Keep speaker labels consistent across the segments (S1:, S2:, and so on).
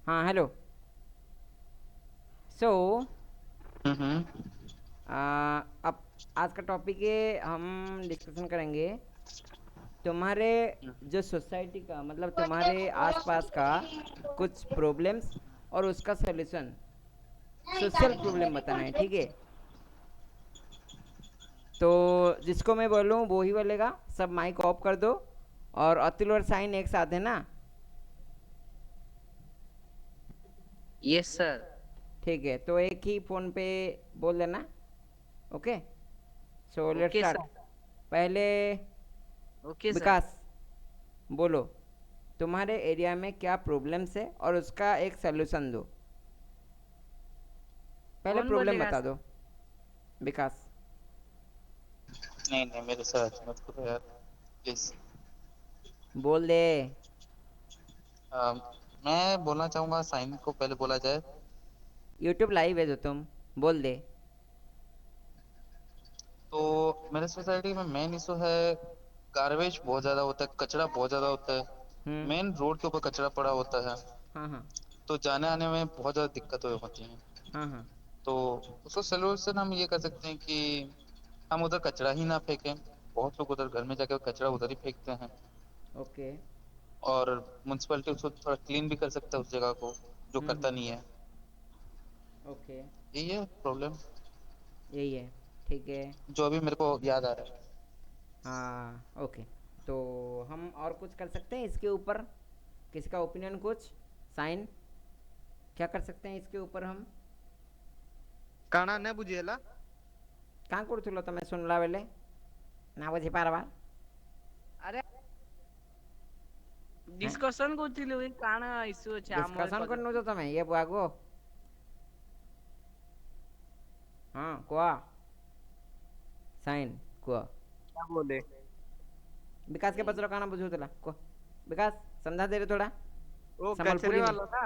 S1: हाँ हेलो। सो
S2: हम्म।
S1: अब आज का टॉपिक है, हम डिस्कशन करेंगे तुम्हारे जो सोसाइटी का, मतलब तुम्हारे आसपास का कुछ प्रॉब्लम्स और उसका सलूशन। सोशल प्रॉब्लम बताना है, ठीक है? तो जिसको मैं बोलूँ वो ही बोलेगा। सब माइक ऑफ कर दो। और अतुल और साइन एक साथ है ना?
S3: Yes sir.
S1: ठीक है, तो एक ही फ़ोन पे बोल देना। Okay, so let's
S3: okay
S1: start.
S3: Sir.
S1: पहले
S3: ओके सर।
S1: विकास, बोलो तुम्हारे एरिया में क्या प्रॉब्लम्स है और उसका एक सलूशन दो। पहले
S3: कौन
S1: प्रॉब्लम
S3: बोलेगा
S1: बता
S3: सर?
S1: दो, विकास।
S2: नहीं नहीं, मेरे साथ मत करो यार, प्लीज।
S1: बोल दे।
S2: मैं बोलना चाहूंगा, साइन को पहले बोला जाए।
S1: यूट्यूब लाइव है जो, तुम बोल दे।
S2: तो मेरे सोसाइटी में मेन इशू है, गार्बेज बहुत ज्यादा होता है, कचरा बहुत ज्यादा होता है।
S1: हम्म।
S2: मेन रोड के ऊपर कचरा पड़ा होता है।
S1: हाँ हाँ।
S2: तो जाने आने में बहुत ज्यादा दिक्कत होती है।
S1: हाँ हाँ।
S2: तो उसको सोल्यूशन हम ये कर सकते हैं कि हम उधर कचरा ही ना फेंकें। बहुत लोग उधर घर में जाकर कचरा उधर ही फेंकते हैं।
S1: ओके।
S2: और म्यूनसिपैलिटी उसको थोड़ा क्लीन भी कर सकता है उस जगह को, जो करता नहीं है।
S1: ओके।
S2: यही है प्रॉब्लम,
S1: यही है, ठीक है।
S2: जो अभी मेरे को याद आ रहा है।
S1: हाँ ओके। तो हम और कुछ कर सकते हैं इसके ऊपर? किसी का ओपिनियन कुछ? साइन, क्या कर सकते हैं इसके ऊपर हम?
S4: काना ने बुझेला।
S1: କାଁ କରୁଥିଲ ତମେ ଶୁଣିଲା ବେଲେ? ନା ବୁଝିପାରବା?
S3: अरे
S1: ହେଁ,
S3: डिस्कशन କରୁଥିଲୁ ଏ କାଣା ଇସ୍ୟୁ ଅଛି ଆମର
S1: ଡିସ୍କସନ୍
S3: କଲେଜ।
S1: କରିନେଉଛ ତମେ ଇଏ ବୁଆଗୋ? ହଁ କୁହ। ସାଇନ୍ କୁହ।
S4: क्या बोले?
S1: विकास के पचर काଣା बुझाଉଥିଲା କୁହ। विकास समझा दे रे थोड़ा
S4: वो कचरे
S1: संबलपुरी में।
S4: वाला था।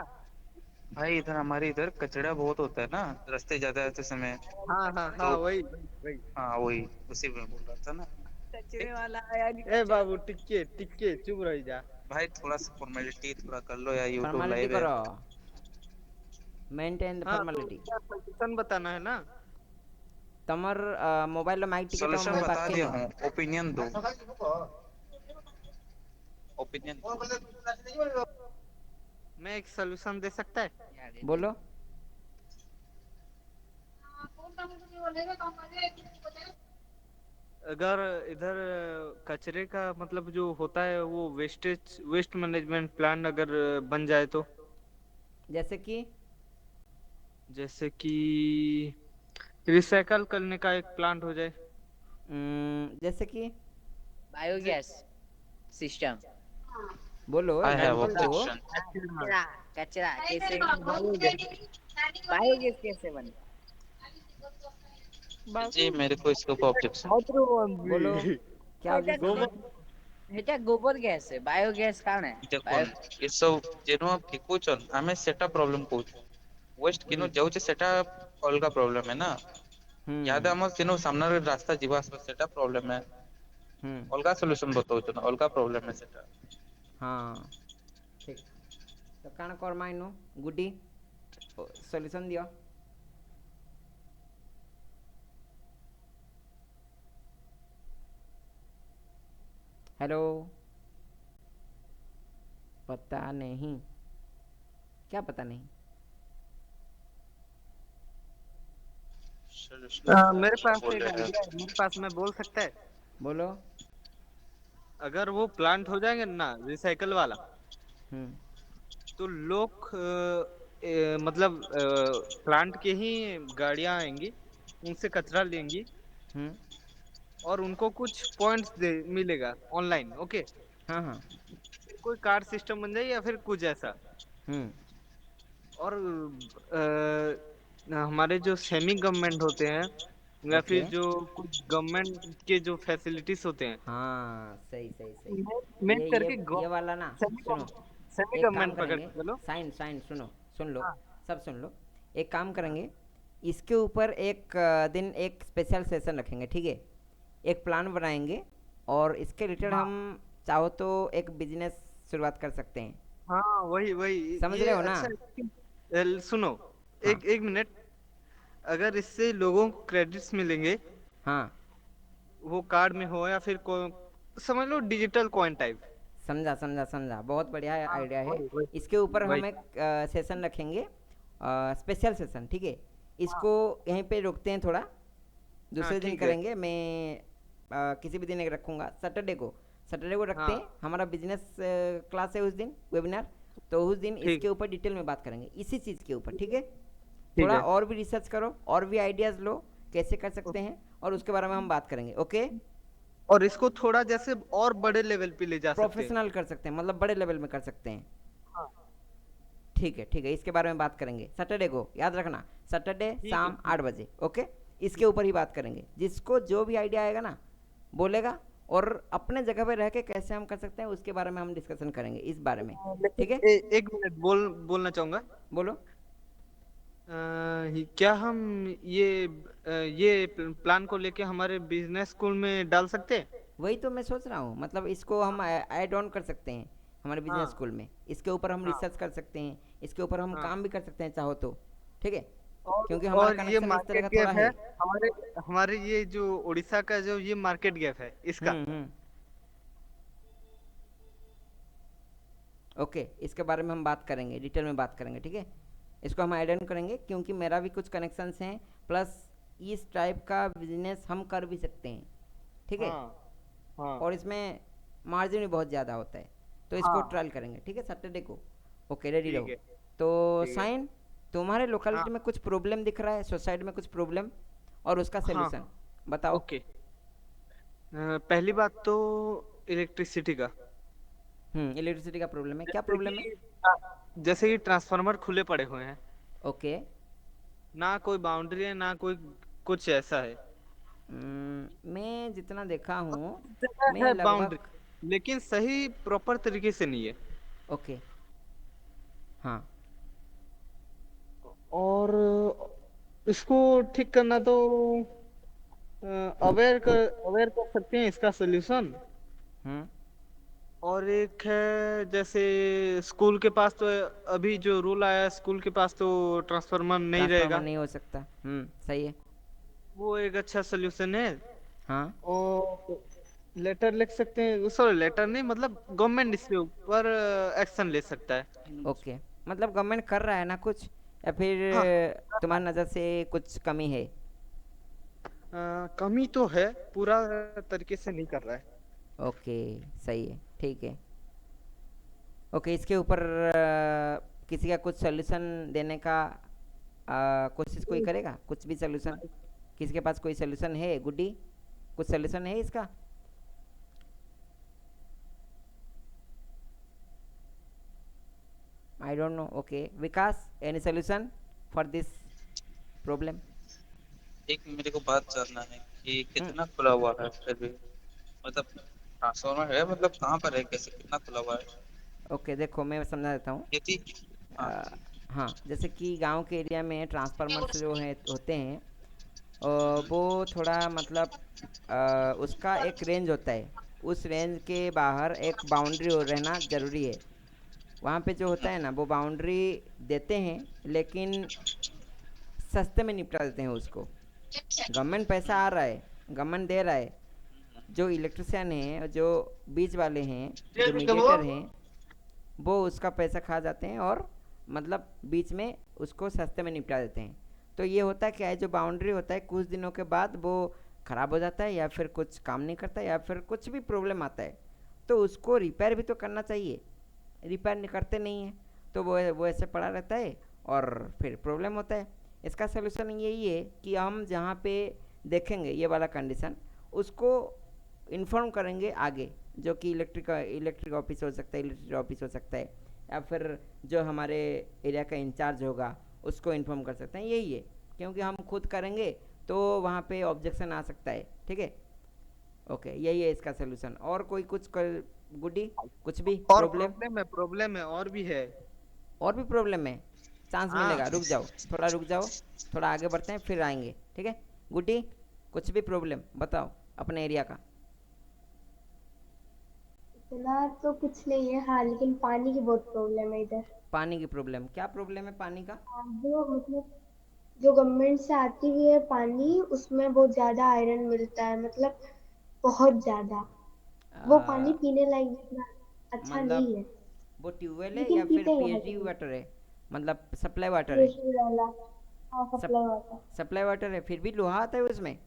S2: भाई इधर हमारे इधर कचरा बहुत होता है ना, रास्ते जाते जाते समय।
S4: हाँ हाँ हाँ,
S2: तो
S4: वही वही वही।
S2: हाँ, वही उसी में बोल रहा था ना।
S3: कचरे
S2: ठीक।
S3: वाला आया नहीं
S4: ए
S3: कचरा।
S4: बाबू टिक्के टिक्के चुप रह जा।
S2: भाई थोड़ा सा फॉर्मेलिटी थोड़ा कर लो यार, यूट्यूब
S1: फॉर्मेलिटी
S2: लाइव है।
S1: करो, मेंटेन द
S4: हाँ, तो
S1: फॉर्मेलिटी।
S4: उसका सॉल्यूशन बताना है ना।
S1: तमर मोबाइल माइक टिके तो
S2: सॉल्यूशन
S1: मुँह
S2: बता
S1: पाके
S2: दिया
S1: नियो।
S2: हूँ, ओपिनियन दो। ओपिनियन।
S4: मैं एक सॉल्यूशन दे सकता है।
S3: यार ये
S1: बोलो।
S4: अगर इधर कचरे का मतलब जो होता है वो वेस्ट मैनेजमेंट प्लान अगर बन जाए तो।
S1: जैसे कि
S4: जैसे कि रिसाइकल करने का एक प्लांट हो जाए।
S1: जैसे कि
S4: जे-
S3: बायोगैस सिस्टम।
S1: बोलो
S2: आई
S1: एक बार
S2: हैव
S1: बोल दो।
S2: ऑब्जेक्शन।
S3: कचरा कचरा कैसे बायोगैस। बायोगैस कैसे बने?
S4: बाबू
S2: जी, मेरे को इसके ऊपर ऑब्जेक्शन।
S1: बोलो क्या
S3: এটা
S1: ऑब्जेक्शन है?
S3: এটা গোবর গ্যাস বায়োগ্যাস কারণ है
S2: देखो,
S3: बायो।
S2: ये सब जेनो फिकुचन हमें सेटा प्रॉब्लम को वेस्ट किनो जाउचे सेटा अलगा प्रॉब्लम है ना। याद
S1: हम्म।
S2: हम किनो सामना रे रास्ता जीवा सेटा प्रॉब्लम है।
S1: हम्म।
S2: अलगा सॉल्यूशन बताओ ना, अलगा प्रॉब्लम है सेटा।
S1: हाँ ठीक। तो काण करमा इनु गुडी सॉल्यूशन दियो। हेलो, पता नहीं, क्या पता नहीं?
S2: सॉल्यूशन पता
S4: मेरे
S2: नहीं क्या
S4: पास
S2: बोल
S4: एक
S2: रहे
S4: आइडिया है,
S2: हैं।
S4: मेरे पास में बोल सकता है।
S1: बोलो।
S4: अगर वो प्लांट हो जाएंगे ना रिसाइकल वाला,
S1: हम्म।
S4: तो लोग मतलब प्लांट के ही गाड़ियां आएंगी, उनसे कचरा लेंगी
S1: हम्म।
S4: और उनको कुछ पॉइंट्स दे मिलेगा ऑनलाइन। ओके,
S1: हाँ हाँ।
S4: कोई कार्ड सिस्टम बन जाए या फिर कुछ ऐसा।
S1: हम्म।
S4: और हमारे जो सेमी गवर्नमेंट होते हैं या
S1: ओके।
S4: फिर जो कुछ गवर्नमेंट के जो फैसिलिटीज होते हैं,
S1: हाँ सही सही सही।
S4: मेक
S1: ये ये
S4: करके
S1: ये वाला ना, सुनो,
S4: सेमी
S1: एक काम
S4: गवर्नमेंट पकड़
S1: करेंगे।
S4: के चलो।
S1: साइन साइन सुनो, सुन लो,
S4: हाँ
S1: सब सुन लो। एक काम
S4: हाँ
S1: करेंगे, इसके ऊपर एक दिन एक स्पेशल सेशन रखेंगे, ठीक है? एक प्लान बनाएंगे और इसके रिलेटेड
S4: हाँ
S1: हम चाहो तो एक बिजनेस शुरुआत कर सकते हैं।
S4: हाँ वही वही
S1: समझ
S4: ये
S1: रहे हो ना?
S4: अच्छा सुनो,
S1: हाँ
S4: एक एक मिनट। अगर इससे लोगों को क्रेडिट्स मिलेंगे,
S1: हाँ,
S4: वो कार्ड में हो या फिर समझ लो डिजिटल कॉइन टाइप।
S1: समझा समझा समझा, बहुत बढ़िया
S4: हाँ
S1: आइडिया है।
S4: वही वही
S1: इसके ऊपर
S4: वही।
S1: हम एक सेशन रखेंगे, स्पेशल सेशन, ठीक है।
S4: हाँ
S1: इसको यहीं पे रोकते हैं थोड़ा,
S4: हाँ
S1: दूसरे दिन
S4: ठीक है।
S1: करेंगे। मैं किसी भी दिन एक रखूँगा, सैटरडे को रखते
S4: हाँ
S1: हैं। हमारा बिजनेस क्लास है उस दिन, वेबिनार। तो उस दिन
S4: ठीक
S1: इसके ऊपर डिटेल में बात करेंगे, इसी चीज़ के ऊपर, ठीक है।
S4: ठीक
S1: थोड़ा
S4: है।
S1: और भी रिसर्च करो, और भी आइडियाज़ लो कैसे कर सकते हैं, और उसके बारे में हम बात करेंगे, ओके।
S4: और इसको थोड़ा जैसे और बड़े लेवल पे ले जा सकते हैं।
S1: प्रोफेशनल कर सकते हैं, मतलब बड़े लेवल में कर सकते हैं।
S4: हाँ
S1: ठीक है ठीक है, इसके बारे में बात करेंगे सैटरडे को, याद रखना, सैटरडे
S4: ठीक है
S1: शाम
S4: ठीक
S1: 8 बजे, ओके। इसके ऊपर ही बात करेंगे, जिसको जो भी आइडिया आएगा ना बोलेगा, और अपने जगह पे रह के कैसे हम कर सकते हैं उसके बारे में हम डिस्कशन करेंगे, इस बारे में।
S4: है।
S1: ठीक है,
S4: लेकिन एक मिनट बोलना चाहूंगा।
S1: बोलो।
S4: क्या हम ये प्लान को लेके हमारे बिजनेस स्कूल में डाल सकते हैं?
S1: वही तो मैं सोच रहा हूँ, मतलब इसको हम ऐड ऑन कर सकते हैं हमारे बिजनेस
S4: हाँ
S1: स्कूल में। इसके ऊपर हम
S4: हाँ
S1: रिसर्च कर सकते हैं, इसके ऊपर हम
S4: हाँ।
S1: काम भी कर सकते हैं चाहो तो, ठीक है।
S4: और
S1: क्योंकि हमारा
S4: ये
S1: कनेक्शन इस तरह
S4: मार्केट
S1: का थोड़ा
S4: गैप है
S1: है।
S4: हमारे हमारे ये जो उड़ीसा का जो ये मार्केट गैप है इसका।
S1: हम्म। ओके, इसके बारे में हम बात करेंगे, डिटेल में बात करेंगे, ठीक है। इसको हम आइडेंट करेंगे, क्योंकि मेरा भी कुछ कनेक्शंस हैं, प्लस इस टाइप का बिजनेस हम कर भी सकते हैं, ठीक है।
S4: हाँ हाँ
S1: और इसमें मार्जिन भी बहुत ज़्यादा होता है, तो इसको
S4: हाँ
S1: ट्रायल करेंगे, ठीक है, सैटरडे को। ओके, रेडी
S4: ठीक
S1: रहो।
S4: है
S1: तो
S4: ठीक है।
S1: साइन, तुम्हारे
S4: हाँ
S1: लोकेलिटी में कुछ प्रॉब्लम दिख रहा है, सोसाइटी में कुछ प्रॉब्लम, और उसका
S4: हाँ
S1: सोल्यूशन बताओ।
S4: ओके। पहली बात तो इलेक्ट्रिसिटी का।
S1: इलेक्ट्रिसिटी का प्रॉब्लम है, क्या
S4: जैसे
S1: प्रॉब्लम है?
S4: कि जैसे कि ट्रांसफार्मर खुले पड़े हुए हैं,
S1: ओके।
S4: ना कोई बाउंड्री है ना कोई कुछ ऐसा है।
S1: मैं जितना देखा हूँ,
S4: जगह
S1: मैं
S4: है बाउंड्री,
S1: लगभग,
S4: लेकिन सही प्रॉपर तरीके से नहीं है।
S1: ओके, हाँ,
S4: और इसको ठीक करना तो अवेयर कर सकते हैं इसका सोल्यूशन।
S1: हम्म,
S4: और एक है जैसे स्कूल के पास तो अभी जो रूल आया है, स्कूल के पास तो ट्रांसफार्मर नहीं
S1: ट्रांसफार्मर
S4: रहेगा।
S1: नहीं हो सकता, सही है।
S4: वो एक अच्छा सोल्यूशन है।
S1: हाँ,
S4: और लेटर लिख सकते हैं, सॉरी लेटर नहीं, मतलब गवर्नमेंट इसके ऊपर एक्शन ले सकता है।
S1: ओके, मतलब गवर्नमेंट कर रहा है ना कुछ, या फिर
S4: हाँ
S1: तुम्हारी नज़र से कुछ कमी है?
S4: कमी तो है, पूरा तरीके से नहीं कर रहा है।
S1: ओके, सही है, ठीक है। ओके, इसके ऊपर किसी का कुछ सोल्यूशन देने का कोशिश कोई करेगा, कुछ भी सोल्यूशन? किसी के पास कोई सोल्यूशन है गुड्डी? कुछ सोल्यूशन है इसका? I don't know. Okay, Vikas, any solution for this problem?
S2: एक मेरे को बात जानना है कि कितना खुला हुआ है फिर भी, मतलब ट्रांसफॉर्मर है, मतलब कहाँ पर है, कैसे, कितना खुला हुआ है?
S1: ओके, देखो मैं समझा देता हूँ।
S2: खेती। हाँ।
S1: अ, हाँ, जैसे कि गांव के एरिया में ट्रांसफार्मर्स जो हैं होते हैं, वो थोड़ा मतलब उसका एक रेंज होता है, उस रेंज के बाहर एक बाउंड्री हो रहना ज़रूरी है। वहाँ पे जो होता है ना, वो बाउंड्री देते हैं, लेकिन सस्ते में निपटा देते हैं उसको। गवर्नमेंट पैसा आ रहा है, गवर्नमेंट दे रहा है, जो इलेक्ट्रिशियन हैं, जो बीच वाले हैं, जो मीडिएटर हैं, वो उसका पैसा खा जाते हैं, और मतलब बीच में उसको सस्ते में निपटा देते हैं। तो ये होता है क्या है, जो बाउंड्री होता है कुछ दिनों के बाद वो ख़राब हो जाता है, या फिर कुछ काम नहीं करता, या फिर कुछ भी प्रॉब्लम आता है, तो उसको रिपेयर भी तो करना चाहिए। रिपेयर नहीं करते नहीं है, तो वो ऐसे पड़ा रहता है, और फिर प्रॉब्लम होता है। इसका सलूशन यही है कि हम जहाँ पे देखेंगे ये वाला कंडीशन, उसको इन्फॉर्म करेंगे आगे, जो कि इलेक्ट्रिक ऑफिस हो सकता है, इलेक्ट्रिक ऑफिस हो सकता है, या फिर जो हमारे एरिया का इंचार्ज होगा उसको इन्फॉर्म कर सकते हैं। यही है, क्योंकि हम खुद करेंगे तो वहाँ पे ऑब्जेक्शन आ सकता है, ठीक है। ओके, यही है इसका सलूशन। और कोई कुछ गुड्डी, कुछ भी
S4: और
S1: प्रॉब्लम?
S4: प्रॉब्लम है और भी है।
S1: और भी प्रॉब्लम है? चांस
S4: हाँ
S1: मिलेगा, रुक जाओ, थोड़ा रुक जाओ, थोड़ा आगे बढ़ते हैं फिर आएंगे, ठीक है। गुड्डी, कुछ भी प्रॉब्लम बताओ अपने एरिया का।
S5: इतना तो कुछ नहीं है, हाँ, लेकिन पानी की बहुत प्रॉब्लम है इधर।
S1: पानी की प्रॉब्लम, क्या प्रॉब्लम है पानी का?
S5: जो मतलब जो गवर्नमेंट से आती हुई है पानी, उसमें बहुत ज्यादा आयरन मिलता है, मतलब बहुत ज्यादा। वो पानी
S1: आ,
S5: पीने लायक इतना अच्छा
S1: मतलब
S5: नहीं है,
S1: वो ट्यूबवेल है
S5: लेकिन
S1: या फिर
S5: पीते हैं
S1: पीएचडी
S5: लेकिन।
S1: वाटर है? मतलब सप्लाई वाटर है?
S5: पीएचडी वाला, हाँ,
S1: सप
S5: सप्लाई वाटर।
S1: सप्लाई वाटर है, फिर भी लोहा आता है उसमें?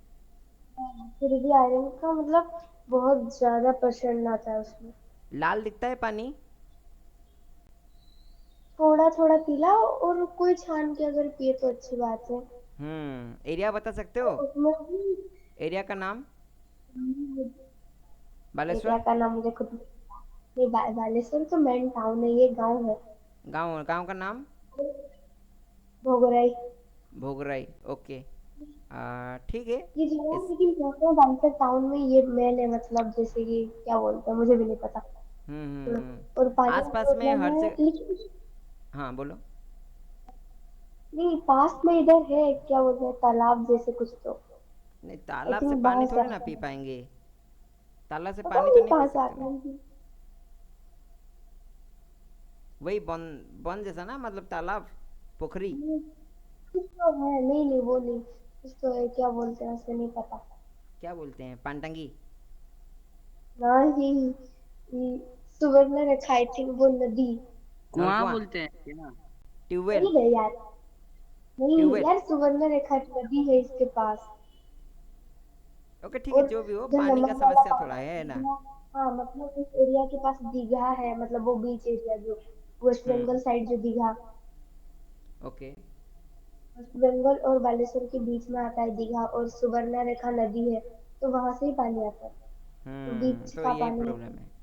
S5: फिर भी आयरन का मतलब बहुत ज्यादा परसेंट आता है उसमें।
S1: लाल दिखता है पानी?
S5: थोड़ा थोड़ा पीला, और कोई छान के अगर पिए तो अच्छी बात है।
S1: एरिया बता सकते
S5: और
S1: हो?
S5: उसमें भी
S1: एरिया का नाम?
S5: एरिया
S1: बालेश्वर?
S5: का नाम मुझे खुद नहीं पता। ये बालेश्वर तो मेन टाउन है, ये गांव है।
S1: गांव गांव का नाम?
S5: भोगराई।
S1: भोगराई, ओके। ठीक है।
S5: ये जगह है,
S1: इस
S5: लेकिन कहते हैं बालेश्वर टाउन में ये मेन है, मतलब जैसे कि क्या बोलते हैं, मुझे भी नहीं पता। और पानी का
S1: आसपास में
S5: प्रॉब्लम
S1: हर
S5: है,
S1: जगह।
S5: लेकिन
S1: हाँ बोलो।
S5: नहीं, पास में इधर है, क्या बोलते हैं, तालाब जैसे कुछ तो।
S1: नहीं,
S5: आई
S1: तालाब से
S5: थिंक
S1: पानी
S5: वहां से
S1: थोड़ी ना
S5: आता
S1: पी
S5: है।
S1: पाएंगे। तालाब से
S5: पता
S1: पानी तो
S5: नहीं
S1: नहीं पी
S5: कहाँ से
S1: सकते
S5: आता
S1: ना।
S5: है।
S1: वही बन बन जैसा ना, मतलब तालाब, पोखरी।
S5: नहीं, कुछ तो है, नहीं नहीं वो नहीं, कुछ तो है, क्या बोलते हैं उसे नहीं पता।
S1: क्या बोलते हैं, पानटंगी?
S5: ना ही सुवर्ण रेखा, आई थिंक वो नदी।
S3: कुआं
S1: नलकुआं?
S3: बोलते हैं क्या?
S1: ट्यूबवेल?
S5: नहीं नहीं यार, नहीं
S1: ट्यूबवेल?
S5: यार, सुवर्ण रेखा नदी है इसके पास।
S1: ओके ठीक है,
S5: और
S1: जो भी हो,
S5: इधर
S1: पानी का
S5: नमक वाला
S1: समस्या थोड़ा है ना।
S5: दीघा। हाँ, मतलब इस एरिया के पास दीघा है, मतलब वो बीच एरिया जो वेस्ट
S1: हम्म।
S5: बंगाल साइड जो दीघा,
S1: ओके।
S5: वेस्ट बंगाल और बालेश्वर के बीच में आता है दीघा, और सुवर्णरेखा नदी है, तो वहां से ही पानी आता है। तो बीच
S1: तो
S5: का
S1: यही
S5: पानी है,
S1: प्रॉब्लम है।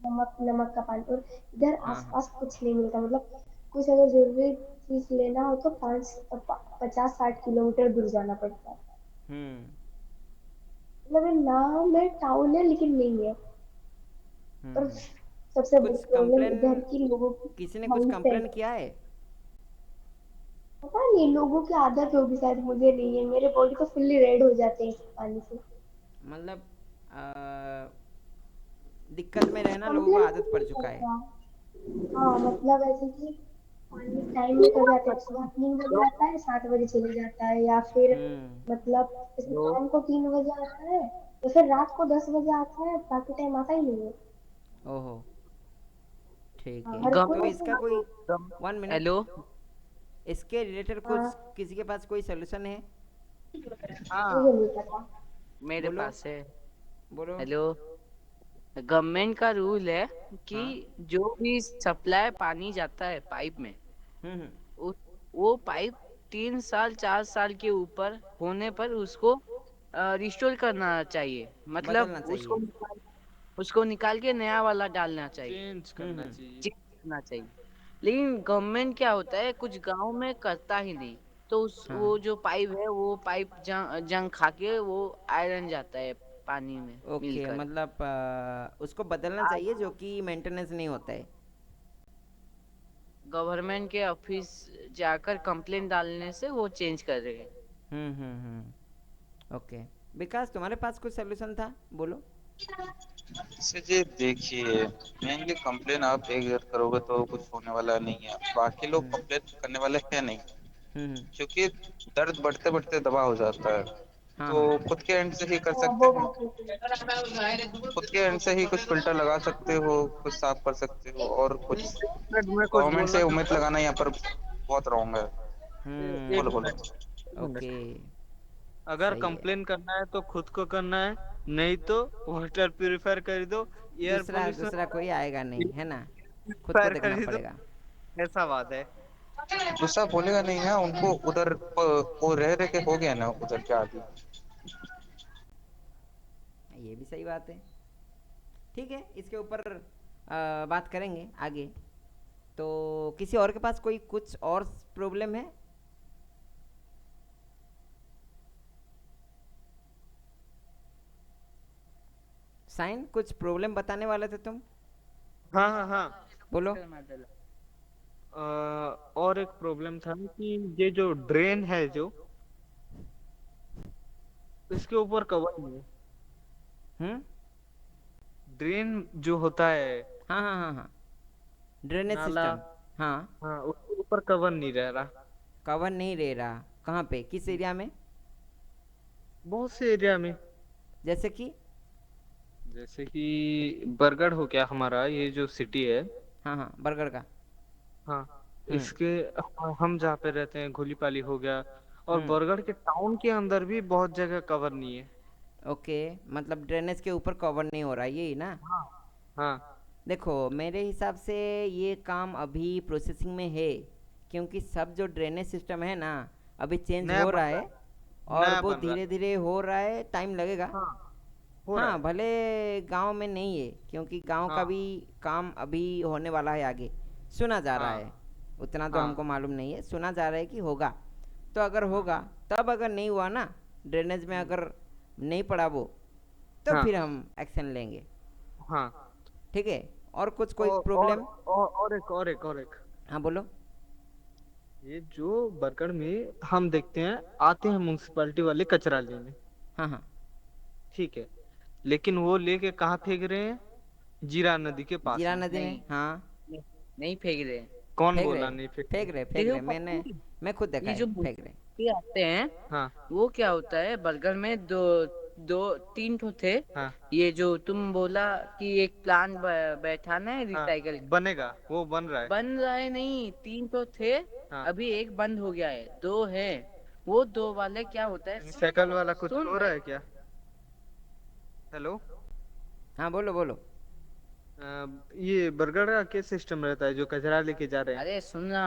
S5: नमक नमक का पानी। और इधर
S1: हाँ हाँ।
S5: आसपास कुछ नहीं मिलता, मतलब कुछ अगर जरूरी चीज लेना हो तो 50-60 किलोमीटर दूर जाना पड़ता है।
S1: हम्म
S5: मतलब ये नाम है टाउन है, लेकिन नहीं है। और
S1: हम्म।
S5: सबसे बड़ी
S1: कुछ
S5: प्रॉब्लम
S1: कंप्लेन,
S5: इधर की लोगों की
S1: किसी ने कुछ कंप्लेन
S5: माइंडसेट।
S1: किया है?
S5: पता नहीं, लोगों की आदत होगी शायद, मुझे नहीं है, मेरे बॉडी तो फुल्ली रेड हो जाते हैं इस पानी से।
S1: मतलब दिक्कत में रहना लोगों को
S5: कंप्लेन
S1: आदत पड़
S5: नहीं
S1: चुका है।
S5: करता। हाँ, मतलब ऐसे कि पानी टाइम में कब आते हैं, सुबह 3 बजे आता है, 7 बजे चले जाता है, या फिर
S1: हम्म
S5: मतलब जैसे
S3: हेलो।
S5: शाम को 3 बजे आता है, तो फिर रात को 10 बजे आता है, बाकी टाइम आता ही नहीं है।
S1: ओहो, ठीक
S5: हाँ,
S1: है।
S5: हर
S1: तो
S5: कोई ऐसे।
S1: इसका कोई,
S3: गम-
S1: 1 मिनट,
S3: हेलो।
S1: इसके रिलेटेड कुछ
S5: हाँ,
S1: किसी के पास कोई सोल्यूशन है?
S3: हाँ,
S5: मुझे नहीं पता।
S3: मेरे
S1: बोलो
S3: पास है।
S1: बोलो।
S3: हेलो। गवर्नमेंट का रूल है कि
S1: हाँ।
S3: जो भी सप्लाई पानी जाता है पाइप में,
S1: हम्म।
S3: उ- वो पाइप 3 साल 4 साल के ऊपर होने पर उसको रिस्टोर करना चाहिए। मतलब
S1: बदलना चाहिए।
S3: उसको निकाल के नया वाला डालना चाहिए,
S4: चेंज करना
S1: हम्म।
S4: चाहिए।
S3: चेंज करना चाहिए। लेकिन गवर्नमेंट क्या होता है, कुछ गांव में करता ही नहीं। तो उस
S1: हाँ।
S3: वो जो पाइप है, वो पाइप जंग खा के वो आयरन जाता है पानी में
S1: ओके,
S3: मिलकर।
S1: मतलब उसको बदलना चाहिए, जो कि मेंटेनेंस नहीं होता है।
S3: गवर्नमेंट के ऑफिस जाकर कंप्लेंट डालने से वो चेंज कर रहे हैं।
S1: ओके। विकास, तुम्हारे पास कुछ सोल्यूशन था, बोलो।
S2: से जी देखिए, मेनली कंप्लेन आप एक बार करोगे तो कुछ होने वाला नहीं है, बाकी लोग
S1: हम्म
S2: कंप्लेन करने वाले हैं नहीं,
S1: हम्म।
S2: क्योंकि दर्द बढ़ते बढ़ते दवा हो जाता है।
S1: हाँ
S2: तो
S1: हाँ।
S2: खुद के एंड से ही कर
S5: हाँ,
S2: सकते
S5: वो
S2: हैं,
S5: बात तो सही
S2: खुद के एंड से ही कुछ फिल्टर लगा सकते हो, कुछ साफ कर सकते हो, और कुछ
S4: मिनट में कुछ
S2: गवर्नमेंट
S4: बोलना
S2: से उम्मीद
S4: चाहूंगा।
S2: लगाना यहाँ पर बहुत रॉन्ग है।
S4: एक
S2: बोलो
S1: हम्म।
S2: बोलो।
S4: मिनट, एक मिनट।
S1: ओके।
S4: अगर
S1: सही है।
S4: कंप्लेन करना है तो खुद को करना है, नहीं तो वाटर प्यूरिफायर कर दो, एयर
S1: दूसरा
S4: पोल्यूशन
S1: दूसरा कोई आएगा नहीं, है ना? खुद को
S4: प्यूरिफायर
S1: देखना
S4: खरीदो।
S1: पड़ेगा।
S4: ऐसा बात है।
S2: गुस्सा बोलेगा नहीं है उनको, उधर वो रह रह के हो गया ना उधर के आदि।
S1: ये भी सही बात है। ठीक है, इसके ऊपर बात करेंगे आगे। तो किसी और के पास कोई कुछ और प्रॉब्लम है? साइन, कुछ प्रॉब्लम बताने वाले थे तुम,
S4: हाँ हाँ हाँ।
S1: बोलो।
S4: अ, और एक प्रॉब्लम था कि ये जो ड्रेन है, जो इसके ऊपर कवर नहीं है।
S1: हम्म।
S4: ड्रेन जो होता है,
S1: हाँ हाँ हाँ हाँ, ड्रेनेज
S4: नाला,
S1: सिस्टम। हाँ,
S4: हाँ उसके ऊपर कवर नहीं रह रहा।
S1: कवर नहीं रह रहा। कहाँ पे, किस एरिया में?
S4: बहुत से एरिया में,
S1: जैसे कि?
S4: जैसे कि बरगढ़ हो गया हमारा, ये जो सिटी है।
S1: हाँ हाँ, बरगढ़ का।
S4: हाँ,
S1: हम्म।
S4: इसके हम जहाँ पे रहते हैं घोलीपाली हो गया, और
S1: हम्म।
S4: बरगढ़ के टाउन के अंदर भी बहुत जगह कवर नहीं है।
S1: ओके, मतलब ड्रेनेज के ऊपर कवर नहीं हो रहा, यही ना?
S4: हाँ हाँ।
S1: देखो, मेरे हिसाब से ये काम अभी प्रोसेसिंग में है, क्योंकि सब जो ड्रेनेज सिस्टम है ना, अभी चेंज
S4: नया
S1: हो
S4: बन
S1: रहा
S4: रहा
S1: है।
S4: है,
S1: और
S4: नया
S1: वो
S4: बन रहा
S1: धीरे
S4: है।
S1: धीरे हो रहा है, टाइम लगेगा।
S4: हाँ, हो रहा
S1: हाँ,
S4: है।
S1: भले गांव में नहीं है, क्योंकि गांव का भी
S4: हाँ
S1: काम अभी होने वाला है आगे, सुना जा रहा है।
S4: हाँ
S1: उतना तो हमको
S4: हाँ
S1: मालूम नहीं है, सुना जा रहा है कि होगा। तो अगर होगा, तब अगर नहीं हुआ ना, ड्रेनेज में अगर नहीं पड़ा वो, तो
S4: हाँ
S1: फिर हम एक्शन लेंगे।
S4: हाँ।
S1: ठीक है? और कुछ कोई
S4: और और
S1: प्रॉब्लम?
S4: और एक
S1: हाँ, बोलो।
S4: ये जो बरगढ़ में हम देखते हैं, आते हैं म्यूनसिपालिटी वाले कचरा लेने,
S1: हाँ हाँ,
S4: ठीक है, लेकिन वो लेके कहाँ फेंक रहे हैं? जीरा नदी के पास
S1: जीरा
S4: में।
S1: नदी में,
S3: नहीं,
S1: हाँ।
S3: नहीं, नहीं फेंक रहे।
S4: कौन
S1: फेंक
S4: बोला
S1: रहे,
S4: नहीं फेंक रहे?
S1: फेंक रहे, फेंक
S3: देखो
S1: रहे,
S3: पता है,
S1: मैं खुद देखा
S3: ये जो
S1: है, फेंक रहे।
S3: मूर्ति आते हैं,
S4: हाँ
S3: वो क्या होता है, बर्गर में दो दो तीन ठो थे।
S4: हाँ
S3: ये जो तुम बोला कि एक प्लान बैठाना है
S4: हाँ,
S3: रिसाइकल,
S4: बनेगा, वो बन रहा है।
S3: बन रहा है। नहीं, तीन तो थे,
S4: हाँ,
S3: अभी एक बंद हो गया है, दो है। वो दो वाले क्या होता है,
S4: रिसाइकल वाला कुछ
S3: सुन
S4: हो रहा
S3: भाई।
S4: है क्या? हेलो।
S1: हाँ, बोलो बोलो।
S4: ये बरगढ़ का क्या सिस्टम रहता है जो कचरा लेके जा रहे हैं?
S3: अरे सुनना,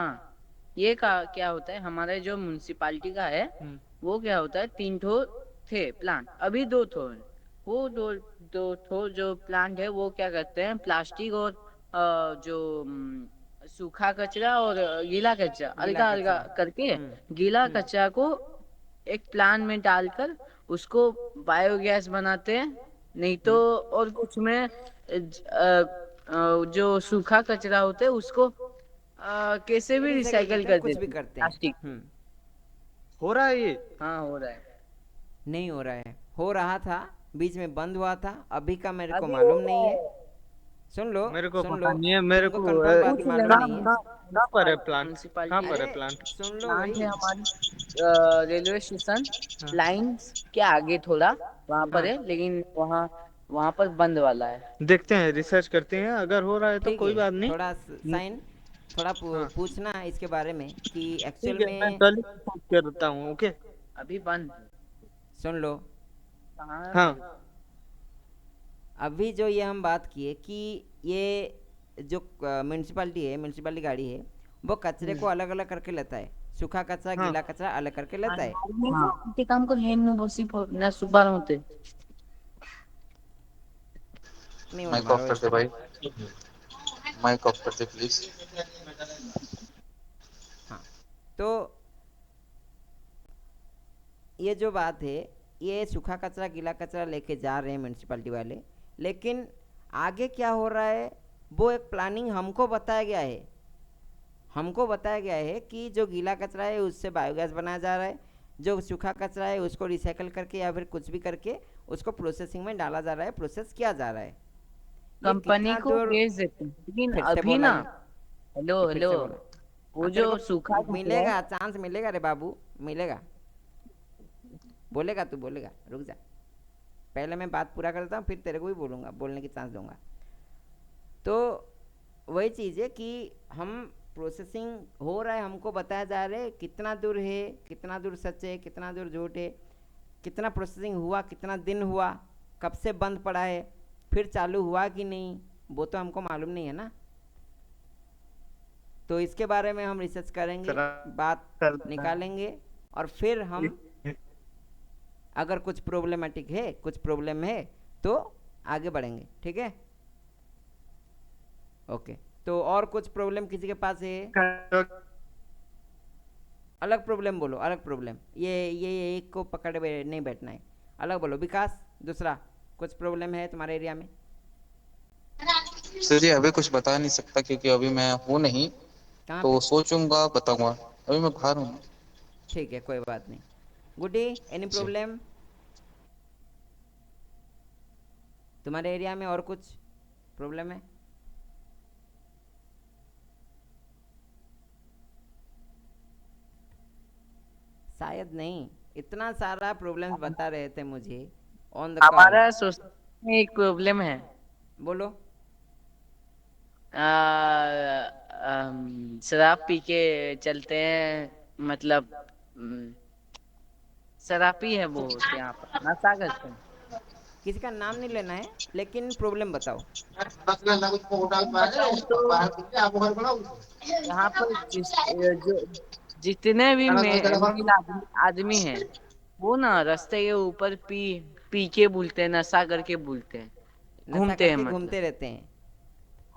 S3: ये का क्या होता है, हमारे जो म्यूनसिपालिटी का है,
S4: हम्म
S3: वो क्या होता है, तीन ठो थे प्लांट, अभी दो ठो है। वो दो ठो जो प्लांट है, वो क्या करते हैं, प्लास्टिक और जो सूखा कचरा और गीला कचरा
S1: गीला
S3: अलगा अलगा
S1: कचरा।
S3: करके,
S1: हम्म।
S3: गीला
S1: हम्म।
S3: कचरा को एक प्लांट में डालकर उसको बायोगैस बनाते हैं। नहीं तो
S1: हम्म।
S3: और कुछ में जो सूखा कचरा होता है उसको कैसे भी
S1: रिसाइकल
S3: रिसाइकल
S1: करते हैं,
S3: कर
S1: कुछ भी
S3: देते हैं,
S1: करते हैं।
S3: प्लास्टिक।
S1: हम्म।
S4: हो रहा है ये?
S3: हाँ, हो रहा है।
S1: नहीं हो रहा है, हो रहा था, बीच में बंद हुआ था, अभी का मेरे को
S3: अभी हो
S1: मालूम
S3: रहा
S1: नहीं है।
S3: है।
S1: सुन लो,
S4: मेरे को
S1: सुन
S4: पता
S1: लो।
S4: नहीं है, मेरे
S1: तुमको
S4: को
S1: कंफर्म बात
S3: पूछ
S1: मालूम
S3: लेना,
S1: नहीं है?
S4: कहाँ पर है प्लांट? कहाँ
S3: म्यूनसिपालिटी
S4: पर
S1: अरे,
S4: है प्लांट?
S1: सुन लो
S3: प्लांट
S1: भाई।
S3: है हमारी रेलवे स्टेशन
S4: हाँ
S3: लाइन के आगे थोड़ा, वहां पर
S1: हाँ,
S3: है, लेकिन वहाँ वहां पर बंद वाला है।
S4: देखते हैं, रिसर्च करते हैं, अगर हो रहा है तो
S1: ठीक
S4: कोई
S1: है।
S4: बात नहीं।
S1: थोड़ा साइन, थोड़ा
S4: हाँ
S1: पूछना इसके बारे में कि एक्चुअल
S4: ठीक है, मैं
S1: में।
S4: कल ही रिसर्च करता हूँ। ओके।
S3: अभी बंद है।
S1: सुन लो,
S3: कहाँ है
S4: हाँ
S3: बंद?
S1: अभी जो ये हम बात किए कि ये जो म्यूनसिपाल्टी है, म्यूनसिपाल्टी गाड़ी है, वो कचरे को अलग अलग करके लेता है, सूखा कचरा
S4: हाँ
S1: गीला कचरा अलग करके लेता है।
S3: हाँ, ते काम कर हेन बसी ना सुबार होते।
S1: नहीं होने
S2: माइक
S1: मारो
S2: ऑफ कर दे
S1: ऐसा।
S2: भाई, माइक ऑफ कर दे प्लीज।
S1: हाँ, तो ये जो बात है, ये सूखा कचरा गीला कचरा लेके जा रहे हैं म्यूनसिपाल्टी वाले, लेकिन आगे क्या हो रहा है, वो एक प्लानिंग हमको बताया गया है। हमको बताया गया है कि जो गीला कचरा है उससे बायोगैस बनाया जा रहा है, जो सूखा कचरा है उसको रिसाइकल करके या फिर कुछ भी करके उसको प्रोसेसिंग में डाला जा रहा है, प्रोसेस किया जा रहा है। ये
S3: कंपनी
S1: कितना
S3: को
S1: दूर?
S3: भेज देते हैं, लेकिन
S1: फिर से
S3: अभी
S1: बोला
S3: ना,
S1: ये,
S3: हेलो
S1: फिर
S3: हेलो,
S1: से बोला।
S3: वो
S1: हाँ, तेरे
S3: जो
S1: को
S3: सूखा कचरा है,
S1: मिलेगा, चांस मिलेगा रे बाबू, मिलेगा। बोलेगा, तू बोलेगा, रुक जा, पहले मैं बात पूरा करता हूँ, फिर तेरे को भी बोलूँगा, बोलने की चांस दूंगा। तो वही चीज़ है कि हम प्रोसेसिंग हो रहा है, हमको बताया जा रहा है कितना दूर है, कितना दूर सच है, कितना दूर झूठ है, कितना प्रोसेसिंग हुआ, कितना दिन हुआ, कब से बंद पड़ा है, फिर चालू हुआ कि नहीं, वो तो हमको मालूम नहीं है ना। तो इसके बारे में हम रिसर्च करेंगे,
S4: चला
S1: बात
S4: करते
S1: निकालेंगे, और फिर हम
S4: हैं।
S1: अगर कुछ प्रॉब्लमेटिक है, कुछ प्रॉब्लम है, तो आगे बढ़ेंगे। ठीक है? ओके। तो और कुछ प्रॉब्लम किसी के पास है? अलग प्रॉब्लम बोलो, अलग प्रॉब्लम। ये एक को पकड़े नहीं बैठना है, अलग बोलो। विकास, दूसरा कुछ प्रॉब्लम है तुम्हारे एरिया में?
S2: सर जी अभी कुछ बता नहीं सकता क्योंकि अभी मैं हूँ नहीं,
S1: कहाँ
S2: तो
S1: पे?
S2: सोचूंगा बताऊंगा। अभी मैं बाहर हूँ।
S1: ठीक है, कोई बात नहीं। गुड्डी, एनी
S2: जी
S1: प्रॉब्लम? तुम्हारे एरिया में और कुछ प्रॉब्लम है? शायद नहीं, इतना सारा प्रॉब्लम्स बता रहे थे मुझे ऑन द कॉल।
S3: हमारा सोसाइटी में एक प्रॉब्लम है।
S1: बोलो।
S3: शराब पी के चलते हैं, मतलब शराबी है बहुत, यहाँ पर नशा करते हैं।
S1: किसी का नाम नहीं लेना है, लेकिन प्रॉब्लम बताओ।
S3: तो यहाँ पर जो जितने भी मेल आदमी हैं, वो ना रास्ते के ऊपर पी के बुलते हैं, नशा करके बुलते हैं,
S1: नशा
S3: घूमते हैं
S1: करके
S3: मतलब।
S1: घूमते रहते हैं।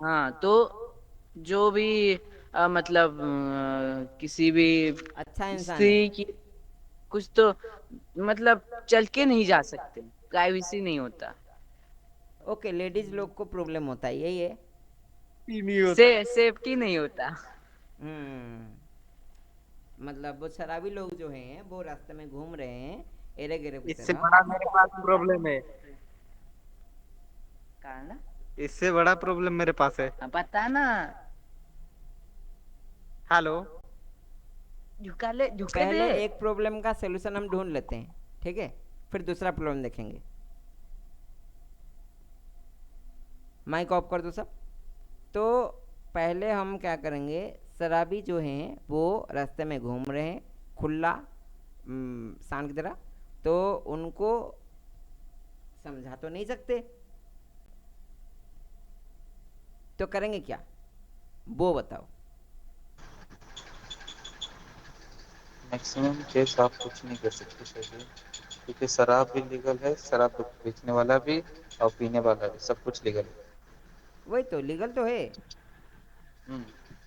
S3: हाँ, तो जो भी मतलब किसी भी
S1: अच्छा इंसान है।
S3: स्त्री की कुछ तो मतलब चल के नहीं जा सकते, प्राइवेसी नहीं होता।
S1: ओके, लेडीज लोग को प्रॉब्लम होता है, यही है।
S4: ही नहीं होता।
S3: सेफ्टी नहीं होता।
S1: हम्म। मतलब वो शराबी लोग जो हैं वो रास्ते में घूम रहे हैं एरे गिरे की
S4: इससे
S1: तरह।
S4: बड़ा मेरे पास प्रॉब्लम है।
S3: कहा ना?
S4: इससे बड़ा प्रॉब्लम मेरे पास है।
S3: बता ना।
S4: हेलो।
S3: झुके दे।
S1: पहले एक प्रॉब्लम का सलूशन हम ढूंढ लेते हैं, ठीक है? फिर दूसरा प्रॉब्लम देखेंगे। माइक ऑफ कर दो सब। तो पहले हम क्या करेंगे, शराबी जो हैं वो रास्ते में घूम रहे हैं खुला सांड की तरह, तो उनको समझा तो नहीं सकते, तो करेंगे क्या वो बताओ।
S2: मैक्सिमम केस आप कुछ नहीं कर सकते सर, क्योंकि शराब भी लीगल है, शराब बेचने वाला भी और पीने वाला भी, सब कुछ लीगल है।
S1: वही तो, लीगल तो है,
S2: हम्म,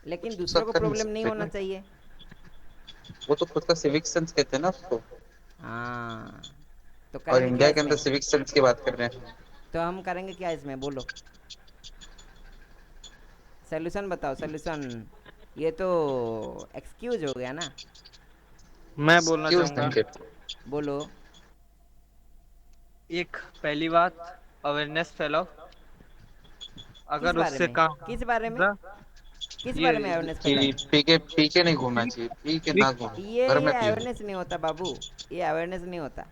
S1: लेकिन
S2: कुछ
S1: दूसरों
S2: सब
S1: को
S2: कर नहीं
S1: प्रॉब्लम नहीं
S2: सकते
S1: होना
S2: ना।
S1: चाहिए।
S2: वो तो खुद का सिविक सेंस कहते हैं ना उसको।
S1: हाँ, तो
S2: और
S1: करेंगे क्या
S2: इंडिया के अंदर
S1: इसमें?
S2: सिविक सेंस की बात कर रहे हैं।
S1: तो हम करेंगे क्या इसमें, बोलो। सोल्यूशन बताओ, सोल्यूशन। ये तो एक्सक्यूज हो गया ना।
S4: मैं बोलना
S2: क्यों
S4: चाहूंगा।
S2: नहीं कहते?
S1: बोलो।
S4: एक पहली बात, अवेयरनेस फैलाओ।
S1: किस
S4: अगर
S1: बारे
S4: उससे
S1: में?
S4: काम
S1: किस बारे में?
S4: होगा।
S1: किस
S4: ये
S1: बारे में अवेयरनेस
S2: कि
S1: फैलाए?
S2: पी के नहीं घूमना
S4: विक-
S2: चाहिए, पी के ना
S4: विक-
S2: घूमो, घर
S1: ये
S2: में पियो।
S1: अवेयरनेस नहीं होता बाबू, ये अवेयरनेस नहीं होता।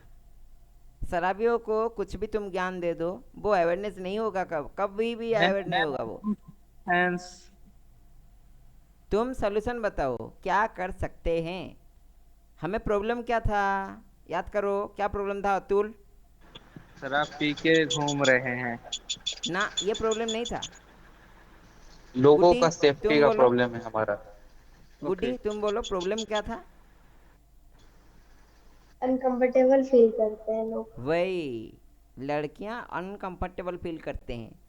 S1: शराबियों को कुछ भी तुम ज्ञान दे दो, वो अवेयरनेस नहीं होगा, कब कभी भी अवेयर नहीं होगा वो।
S4: हैंस।
S1: तुम सोल्यूशन बताओ, क्या कर सकते हैं? हमें प्रॉब्लम क्या था, याद करो, क्या प्रॉब्लम था अतुल?
S4: शराब पी के घूम रहे हैं।
S1: ना, ये प्रॉब्लम नहीं था।
S2: लोगों
S1: गुड्डी
S2: का सेफ्टी
S1: तुम
S2: का
S1: बोलो।
S2: प्रॉब्लम है हमारा।
S4: ओके।
S1: गुड्डी तुम बोलो, प्रॉब्लम क्या था?
S5: अनकंफर्टेबल फील करते हैं लोग।
S1: वही, लड़कियां अनकंफर्टेबल फील करते हैं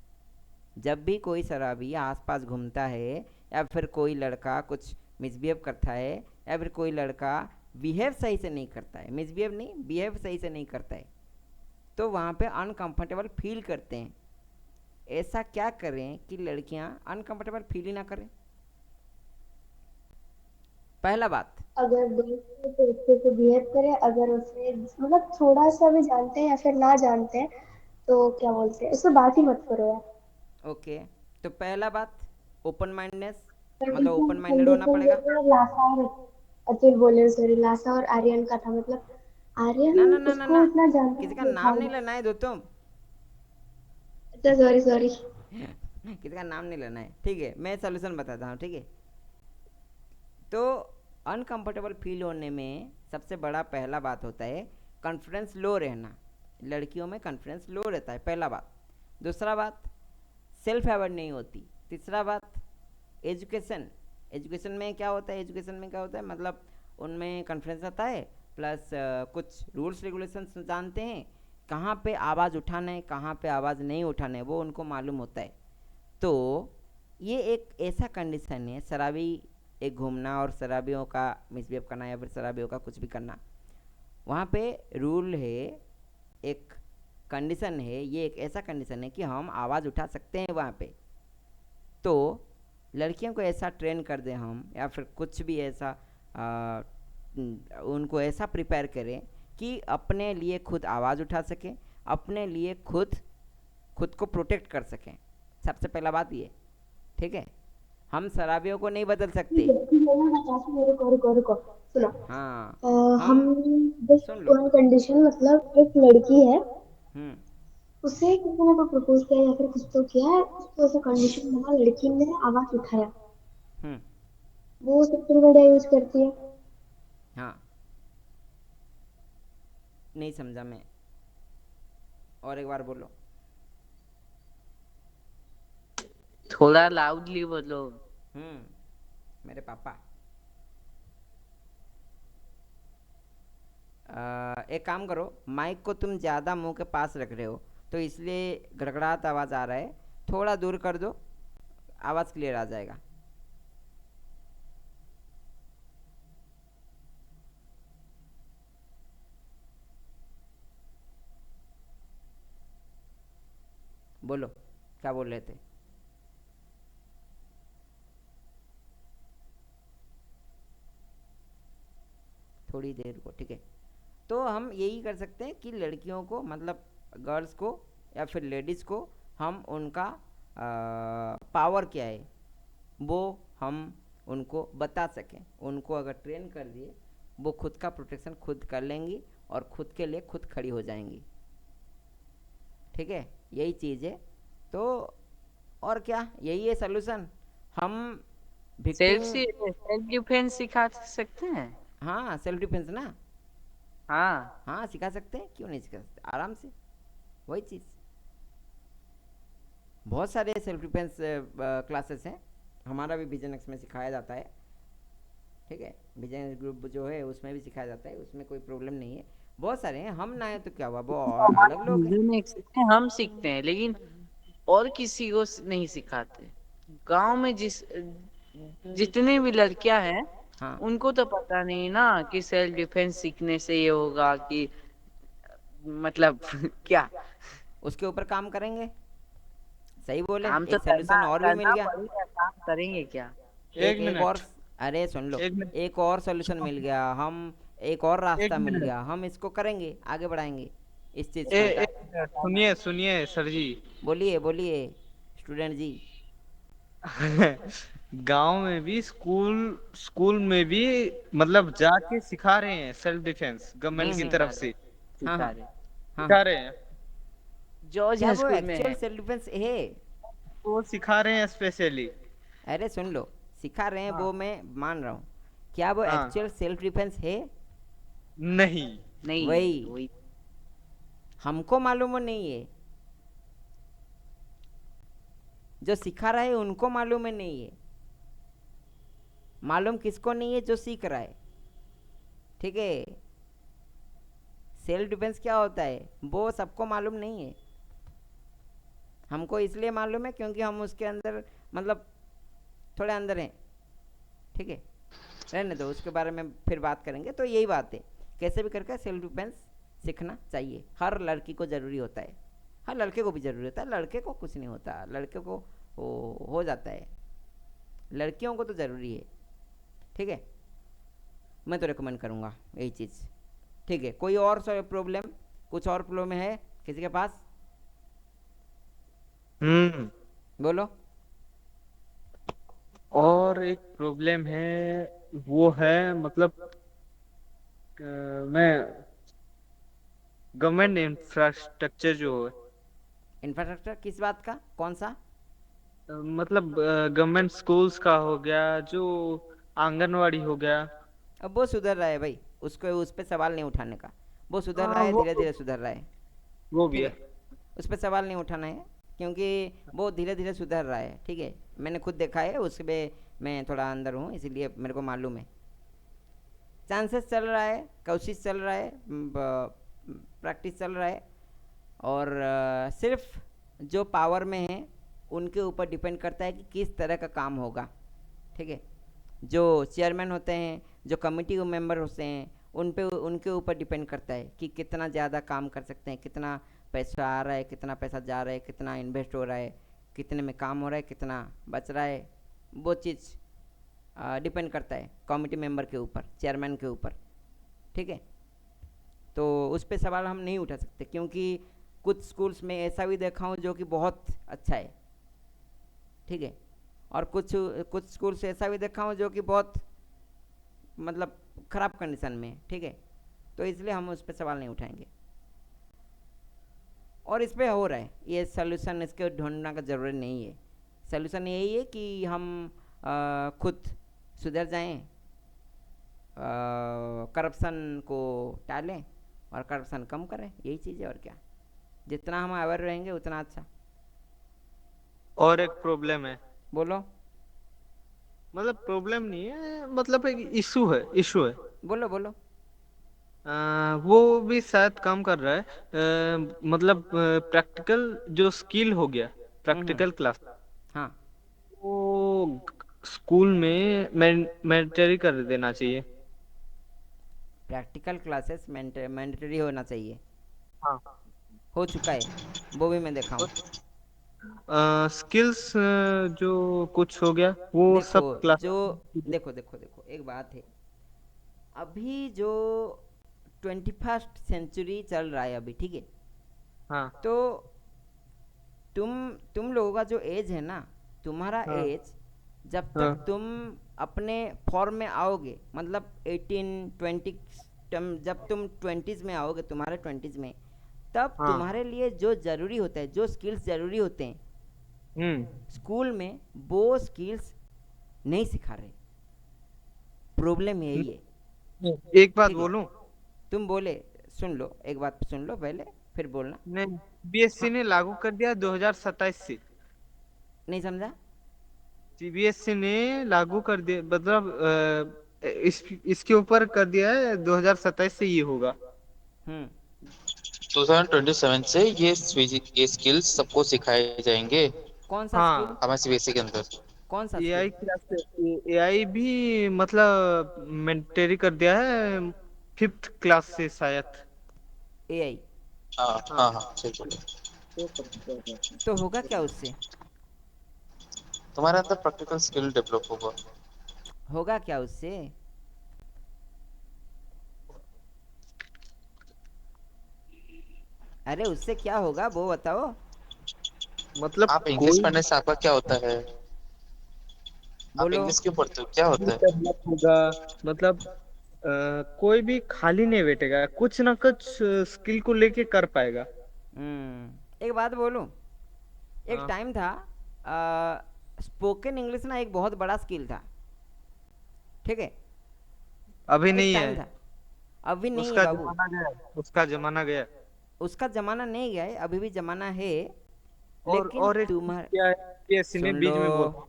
S1: जब भी कोई शराबी आसपास घूमता है, या फिर कोई लड़का कुछ मिसबिहेव करता है, या फिर कोई लड़का बिहेव सही से नहीं करता है, मिसबिहेव नहीं, बिहेव सही से नहीं करता है, तो वहाँ पे अनकंफर्टेबल फील करते हैं। ऐसा क्या करें कि लड़कियाँ अनकंफर्टेबल फील ही ना करें? पहला बात।
S5: अगर दोस्त है तो अच्छे से बिहेव करे, अगर उसे मतलब थोड़ा सा भी जानते हैं या फिर ना जानते हैं तो क्या बोलते हैं, उससे बात ही मत करो यार।
S1: ओके, तो पहला बात, ओपन माइंडनेस, मतलब
S5: कंडीशन
S1: ओपन माइंडेड होना
S5: कंडीशन
S1: पड़ेगा।
S5: जैसे लासा और अतुल बोले, सॉरी, लासा और आर्यन का था, मतलब
S1: ना
S5: आर्यन
S1: ना ना ना
S5: उसको
S1: ना,
S5: इतना जानता
S1: किसी का
S5: नहीं था।
S1: नाम नहीं लेना है दो तुम।
S5: अच्छा, सॉरी सॉरी।
S1: किसी का नाम नहीं लेना है, ठीक है? मैं सोल्यूशन बताता हूँ, ठीक है? तो अनकंफर्टेबल फील होने में सबसे बड़ा पहला बात होता है कॉन्फिडेंस लो रहना। लड़कियों में कॉन्फिडेंस लो रहता है, पहला बात। दूसरा बात, सेल्फ अवेयर नहीं होती। तीसरा बात, एजुकेशन। एजुकेशन में क्या होता है, एजुकेशन में क्या होता है, मतलब उनमें कॉन्फिडेंस आता है, प्लस कुछ रूल्स रेगुलेशंस जानते हैं, कहाँ पे आवाज़ उठाना है, कहाँ पे आवाज़ नहीं उठाना है, वो उनको मालूम होता है। तो ये एक ऐसा कंडीशन है, शराबी एक घूमना और शराबियों का मिसबिहेव करना, या फिर शराबियों का कुछ भी करना, वहाँ पे रूल है, एक कंडीशन है, ये एक ऐसा कंडीशन है कि हम आवाज़ उठा सकते हैं वहाँ पे। तो लड़कियों को ऐसा ट्रेन कर दें हम, या फिर कुछ भी ऐसा उनको ऐसा प्रिपेयर करें कि अपने लिए खुद आवाज़ उठा सकें, अपने लिए खुद खुद को प्रोटेक्ट कर सकें। सबसे पहला बात ये, ठीक है। हम शराबियों को नहीं बदल सकते।
S5: ठीक है ना, आकाश, रुको सुनो।
S1: हाँ,
S5: हम
S1: हम
S5: बस
S1: सुन लो।
S5: वन कंडीशन, मतलब एक लड़की है,
S1: हम्म।
S5: उसे किसी ने तो प्रपोज किया या फिर कुछ तो किया है, उसको ऐसा कंडीशन बना, लड़की ने आवाज उठाया,
S1: हम्म।
S5: वो सबसे बढ़िया यूज करती है।
S1: हाँ, नहीं समझा मैं, और एक बार बोलो।
S3: थोड़ा लाउडली बोलो।
S1: मेरे पापा, एक काम करो, माइक को तुम ज़्यादा मुंह के पास रख रहे हो तो इसलिए गड़गड़ाहट आवाज़ आ रहा है। थोड़ा दूर कर दो, आवाज़ क्लियर आ जाएगा। बोलो, क्या बोल रहे थे? थोड़ी देर को, ठीक है। तो हम यही कर सकते हैं कि लड़कियों को, मतलब गर्ल्स को या फिर लेडीज़ को, हम उनका पावर क्या है वो हम उनको बता सकें। उनको अगर ट्रेन कर दिए, वो खुद का प्रोटेक्शन खुद कर लेंगी और खुद के लिए खुद खड़ी हो जाएंगी, ठीक है। यही चीज़ है। तो और क्या, यही है सोल्यूशन। हम
S3: सेल्फ
S1: विक्टिम।
S3: सेल्फ डिफेंस सिखा सकते हैं।
S1: हाँ, सेल्फ डिफेंस ना।
S3: हाँ,
S1: हाँ, सिखा सकते हैं, क्यों नहीं सिखा सकते, आराम से। वही चीज़, बहुत सारे सेल्फ डिफेंस क्लासेस हैं। हमारा भी विजन एक्स में सिखाया जाता है, ठीक है। विजन ग्रुप जो है उसमें भी सिखाया जाता है, उसमें कोई प्रॉब्लम नहीं है। बहुत सारे हैं, हम ना है तो क्या हुआ, वो अलग लोग हैं।
S3: हम सीखते हैं लेकिन और किसी को नहीं सिखाते। गांव में जितने भी लड़कियां हैं
S1: हाँ,
S3: उनको तो पता नहीं ना कि सेल्फ डिफेंस सीखने से ये होगा कि मतलब क्या।
S1: उसके ऊपर काम करेंगे। सही बोले,
S3: काम तो
S1: एक सोल्यूशन और भी मिल
S3: करना
S1: गया।
S3: पड़ेगा, काम करेंगे क्या।
S1: एक
S4: एक
S1: एक और,
S4: मिनट,
S1: अरे सुन लो,
S4: एक मिनट,
S1: एक और सोल्यूशन मिल गया। हम एक और
S4: एक
S1: रास्ता मिल
S4: मिनट,
S1: गया, हम इसको करेंगे, आगे बढ़ाएंगे इस चीज़ को।
S4: एक मिनट, सुनिए सुनिए सर जी।
S1: बोलिए बोलिए, स्टूडेंट जी।
S4: गांव में भी स्कूल स्कूल में भी मतलब जाके सिखा रहे हैं सेल्फ डिफेंस गवर्नमेंट की
S1: हम्म।
S4: तरफ से।
S1: हाँ
S3: सिखा
S1: हाँ
S3: रहे
S1: हाँ
S4: सिखा
S1: हाँ।
S4: रहे हैं,
S1: क्या
S3: जॉर्ज
S1: वो
S3: स्कूल में
S1: एक्चुअल
S3: है।
S1: सेल्फ डिफेंस है?
S4: वो सिखा रहे हैं स्पेशली।
S1: अरे सुन लो, सिखा रहे हैं
S4: हाँ
S1: वो मैं मान रहा हूँ। क्या वो
S4: हाँ,
S1: एक्चुअल सेल्फ डिफेंस है?
S4: नहीं,
S3: नहीं है
S1: वही,
S3: वही।
S1: हमको मालूम हो नहीं है, जो सिखा रहा है उनको मालूम है नहीं है। मालूम किसको नहीं है? जो सीख रहा है, ठीक है। सेल्फ डिफेंस क्या होता है वो सबको मालूम नहीं है। हमको इसलिए मालूम है क्योंकि हम उसके अंदर, मतलब थोड़े अंदर हैं, ठीक है। रहने दो, उसके बारे में फिर बात करेंगे। तो यही बात है, कैसे भी करके सेल्फ डिफेंस सीखना चाहिए। हर लड़की को ज़रूरी होता है, हर लड़के को भी ज़रूरी होता है। लड़के को कुछ नहीं होता, लड़के को हो जाता है, लड़कियों को तो ज़रूरी है, ठीक है। मैं तो रिकमेंड करूँगा यही चीज़, ठीक है। कोई और प्रॉब्लम, कुछ और प्रॉब्लम है किसी के पास?
S4: हम्म।
S1: बोलो।
S4: और एक प्रॉब्लम है, वो है मतलब मैं गवर्नमेंट इंफ्रास्ट्रक्चर जो है,
S1: इंफ्रास्ट्रक्चर किस बात का, कौन सा?
S4: मतलब गवर्नमेंट स्कूल्स का हो गया, जो आंगनवाड़ी हो गया।
S1: अब वो सुधर रहा है भाई, उसको उस पर सवाल नहीं उठाने का। वो सुधर रहा
S4: हाँ,
S1: है, धीरे धीरे सुधर रहा है,
S4: वो भी
S1: ठीक
S4: है।
S1: है। उस पर सवाल नहीं उठाना है, क्योंकि वो धीरे धीरे सुधर रहा है, ठीक है। मैंने खुद देखा है, उसमें मैं थोड़ा अंदर हूँ इसीलिए मेरे को मालूम है। चांसेस चल रहा है, कोशिश चल रहा है, प्रैक्टिस चल रहा है। और सिर्फ जो पावर में है उनके ऊपर डिपेंड करता है कि किस तरह का काम होगा, ठीक है। जो चेयरमैन होते हैं, जो कमेटी के मेंबर होते हैं, उन पे उनके ऊपर डिपेंड करता है कि कितना ज़्यादा काम कर सकते हैं, कितना पैसा आ रहा है, कितना पैसा जा रहा है, कितना इन्वेस्ट हो रहा है, कितने में काम हो रहा है, कितना बच रहा है। वो चीज़ डिपेंड करता है कमेटी मेंबर के ऊपर, चेयरमैन के ऊपर, ठीक है। तो उस पर सवाल हम नहीं उठा सकते, क्योंकि कुछ स्कूल्स में ऐसा भी देखा हूँ जो कि बहुत अच्छा है, ठीक है, और कुछ कुछ स्कूल्स ऐसा भी देखा हूँ जो कि बहुत मतलब ख़राब कंडीशन में है, ठीक है। तो इसलिए हम उस पर सवाल नहीं उठाएंगे, और इस पे हो रहा है ये सोल्यूशन, इसके ढूंढना का ज़रूरत नहीं है। सोल्यूशन यही है कि हम खुद सुधर जाएं, करप्शन को टालें और करप्शन कम करें, यही चीज़ है, और क्या। जितना हम अवेयर रहेंगे उतना अच्छा।
S4: और एक प्रॉब्लम है,
S1: बोलो
S4: मतलब प्रॉब्लम नहीं है, मतलब एक इशू है।
S1: बोलो बोलो।
S4: वो भी शायद काम कर रहा है, मतलब प्रैक्टिकल जो स्किल हो गया,
S1: हम्म।
S4: प्रैक्टिकल क्लास,
S1: हाँ,
S4: वो स्कूल में मैंडेटरी कर देना चाहिए।
S1: प्रैक्टिकल क्लासेस मैंडेटरी होना चाहिए।
S4: हाँ।
S1: हो चुका है, वो भी मैं देखा हूँ।
S4: स्किल्स जो कुछ हो गया वो
S1: देखो
S4: सब क्लास।
S1: जो देखो देखो देखो एक बात है, अभी जो 21st सेंचुरी चल रहा है अभी, ठीक है,
S4: हाँ
S1: तो तुम लोगों का जो एज है ना, तुम्हारा
S4: हाँ
S1: एज जब तक
S4: हाँ
S1: तुम अपने फॉर्म में आओगे, मतलब 18 20, जब तुम 20s में आओगे, तुम्हारे 20s में, तब
S4: हाँ।
S1: तुम्हारे लिए जो ज़रूरी होता है, जो स्किल्स ज़रूरी होते हैं,
S4: हम्म।
S1: स्कूल में वो स्किल्स नहीं सिखा रहे। प्रॉब्लम यही है,
S4: एक बात
S1: ठीक है।
S4: बोलूं?
S1: तुम बोले, सुन लो, एक बात सुन लो पहले, फिर बोलना।
S4: नहीं, सीबीएसई
S1: हाँ,
S4: ने लागू कर दिया 2027 से।
S1: नहीं समझा।
S4: सीबीएसई ने लागू कर दिया, मतलब इसके ऊपर कर दिया है, 2027 से ये होगा।
S1: हम्म।
S2: 2027 से ये स्किल्स सबको सिखाए जाएंगे
S1: कौन सा स्किल?
S4: हाँ।
S2: हमारे सीबीएसई के अंदर।
S1: कौन सा स्किल?
S4: एआई क्लास, एआई भी मतलब मैंडेटरी कर दिया है 5th क्लास से शायद।
S1: एआई?
S2: हाँ
S4: हाँ।
S2: हाँ हाँ, सही बोले।
S1: तो होगा क्या उससे?
S2: तुम्हारे अंदर प्रैक्टिकल स्किल डेवलप होगा।
S1: होगा क्या उससे? अरे उससे क्या होगा वो बताओ।
S4: मतलब
S2: आप इंग्लिश
S4: कोई
S2: पढ़ने से आपका क्या होता है? आप
S1: बोलो।
S2: इंग्लिश क्यों पढ़ते हो, क्या होता है?
S4: डेवलप होगा, मतलब कोई भी खाली नहीं बैठेगा, कुछ ना कुछ स्किल को लेके कर पाएगा।
S1: एक बात बोलूं, एक
S4: हाँ।
S1: टाइम था, स्पोकन इंग्लिश ना एक बहुत बड़ा स्किल था, ठीक है।
S4: अभी
S1: एक
S4: नहीं है,
S1: टाइम था, अभी नहीं है
S4: उसका
S1: बाबू।
S4: जमाना गया, उसका जमाना गया।
S1: उसका ज़माना नहीं गया है, अभी भी ज़माना है। लेकिन
S4: और एक चीज़
S1: तुम्हारे,
S4: क्या है, सीबीएसई ने
S1: सुन लो,
S4: बीच में बोला।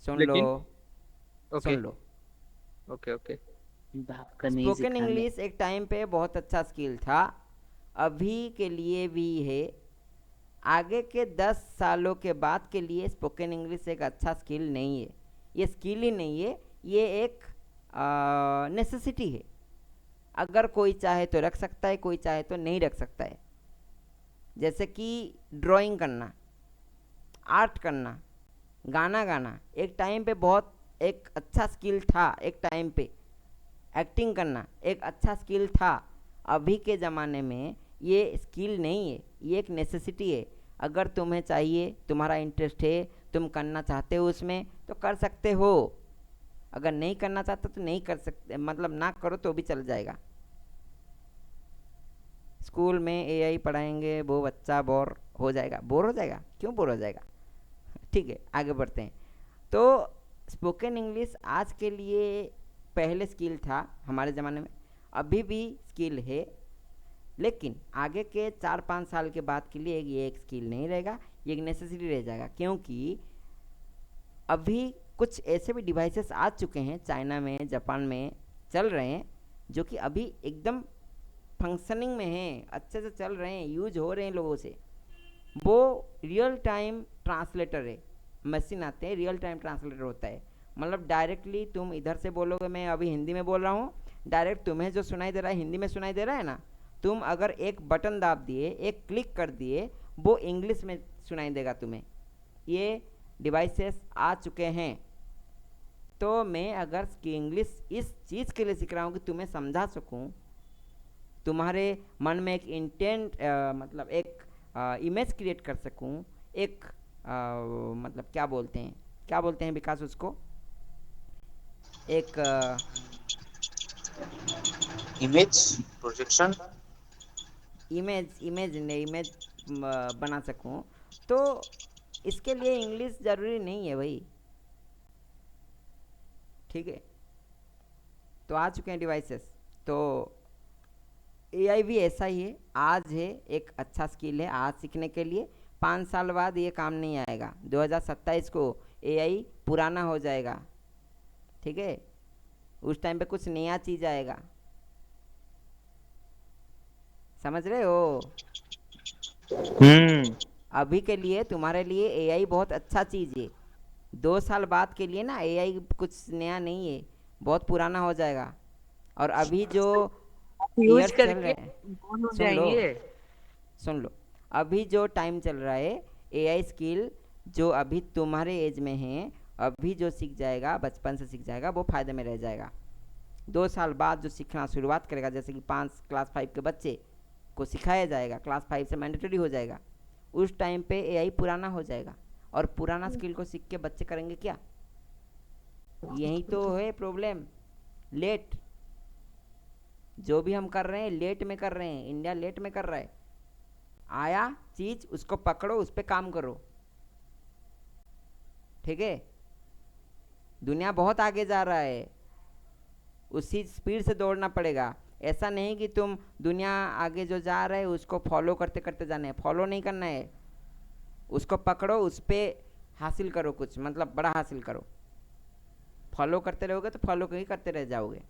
S1: सुन लो,
S4: लेकिन ओके,
S1: सुन लो।
S4: Okay okay.
S3: बाप का नहीं
S1: स्पोकन
S3: सिखाने।
S1: इंग्लिश एक टाइम पे बहुत अच्छा स्किल था, अभी के लिए भी है, आगे के 10 सालों के बाद के लिए स्पोकन इंग्लिश एक अच्छा स्किल नहीं है। ये स्किल ही नहीं है, ये एक नेसेसिटी है। अगर कोई चाहे तो रख सकता है, कोई चाहे तो नहीं रख सकता है। जैसे कि ड्राइंग करना, आर्ट करना, गाना गाना एक टाइम पे बहुत एक अच्छा स्किल था, एक टाइम पे एक्टिंग करना एक अच्छा स्किल था। अभी के ज़माने में ये स्किल नहीं है, ये एक नेसेसिटी है। अगर तुम्हें चाहिए, तुम्हारा इंटरेस्ट है, तुम करना चाहते हो उसमें, तो कर सकते हो। अगर नहीं करना चाहते तो नहीं कर सकते, मतलब ना करो तो भी चल जाएगा। स्कूल में एआई पढ़ाएंगे, वो बच्चा बोर हो जाएगा। बोर हो जाएगा? क्यों बोर हो जाएगा? ठीक है, आगे बढ़ते हैं। तो स्पोकन इंग्लिश आज के लिए पहले स्किल था हमारे ज़माने में, अभी भी स्किल है, लेकिन आगे के 4 5 साल के बाद के लिए ये एक स्किल नहीं रहेगा, ये एक नेसेसिटी रह जाएगा। क्योंकि अभी कुछ ऐसे भी डिवाइसेस आ चुके हैं, चाइना में, जापान में चल रहे हैं, जो कि अभी एकदम फंक्शनिंग में हैं, अच्छे से चल रहे हैं, यूज हो रहे हैं लोगों से। वो रियल टाइम ट्रांसलेटर है, मशीन आते हैं, रियल टाइम ट्रांसलेटर होता है। मतलब डायरेक्टली तुम इधर से बोलोगे, मैं अभी हिंदी में बोल रहा हूँ, डायरेक्ट तुम्हें जो सुनाई दे रहा है हिंदी में सुनाई दे रहा है ना, तुम अगर एक बटन दाब दिए, एक क्लिक कर दिए, वो इंग्लिश में सुनाई देगा तुम्हें। ये डिवाइसेस आ चुके हैं। तो मैं अगर इंग्लिश इस चीज़ के लिए सीख रहा हूँ कि तुम्हें समझा सकूँ, तुम्हारे मन में एक इंटेंट, मतलब एक इमेज क्रिएट कर सकूं, एक मतलब क्या बोलते हैं विकास उसको, एक
S2: इमेज प्रोजेक्शन।
S1: इमेज बना सकूं, तो इसके लिए इंग्लिश ज़रूरी नहीं है भाई, ठीक है। तो आ चुके हैं डिवाइसेस, तो एआई भी ऐसा ही है, आज है एक अच्छा स्किल है आज सीखने के लिए, 5 साल बाद ये काम नहीं आएगा, 2027 को एआई पुराना हो जाएगा, ठीक है। उस टाइम पे कुछ नया चीज़ आएगा, समझ रहे हो।
S4: हम्म।
S1: अभी के लिए तुम्हारे लिए एआई बहुत अच्छा चीज़ है, 2 साल बाद के लिए ना एआई कुछ नया नहीं है, बहुत पुराना हो जाएगा। और अभी जो
S3: यूज
S1: ईयर्स चल रहे
S3: करके
S1: हैं,
S3: कौन हो
S1: सुन लो
S3: जाएंगे।
S1: सुन लो, अभी जो टाइम चल रहा है, एआई स्किल जो अभी तुम्हारे एज में है, अभी जो सीख जाएगा, बचपन से सीख जाएगा, वो फ़ायदे में रह जाएगा। 2 साल बाद जो सीखना शुरुआत करेगा, जैसे कि 5 क्लास 5 के बच्चे को सिखाया जाएगा, क्लास 5 से मैंडेटरी हो जाएगा, उस टाइम पे एआई पुराना हो जाएगा। और पुराना स्किल को सीख के बच्चे करेंगे क्या, यही तो है प्रॉब्लम। लेट, जो भी हम कर रहे हैं लेट में कर रहे हैं, इंडिया लेट में कर रहा है। आया चीज़ उसको पकड़ो, उस पर काम करो, ठीक है। दुनिया बहुत आगे जा रहा है, उसी स्पीड से दौड़ना पड़ेगा। ऐसा नहीं कि तुम दुनिया आगे जो जा रहा है उसको फॉलो करते करते जाना है, फॉलो नहीं करना है, उसको पकड़ो, उस पर हासिल करो, कुछ मतलब बड़ा हासिल करो। फॉलो करते रहोगे तो फॉलो ही करते रह जाओगे,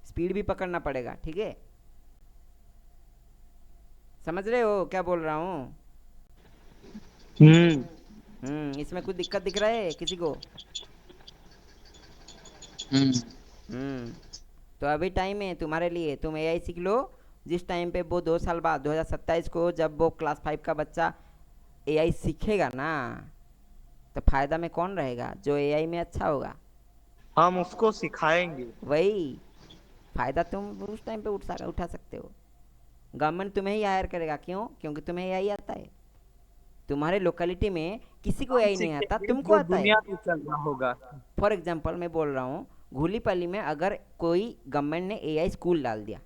S1: स्पीड भी पकड़ना पड़ेगा, ठीक है। समझ रहे हो क्या बोल रहा हूँ। इसमें कुछ दिक्कत दिख रहा है किसी को।
S2: हम्म।
S1: हम्म तो अभी टाइम है तुम्हारे लिए, तुम एआई सीख लो। जिस टाइम पे वो 2 साल बाद 2027 को जब वो क्लास 5 का बच्चा एआई सीखेगा ना, तो फायदा में कौन रहेगा, जो एआई में अच्छा होगा,
S4: हम उसको सिखाएंगे।
S1: वही फायदा तुम उस टाइम पे उठा सकते हो। गवर्नमेंट तुम्हें ही हायर करेगा, क्यों, क्योंकि तुम्हें एआई आता है। तुम्हारे लोकेलिटी में किसी को
S4: हम
S1: एआई नहीं आता,
S4: सीखेंगे
S1: तुमको
S4: जो
S1: आता है।
S4: दुनिया में चल रहा होगा।
S1: फॉर एग्जाम्पल मैं बोल रहा हूँ, घुलीपली में अगर कोई गवर्नमेंट ने एआई स्कूल डाल दिया,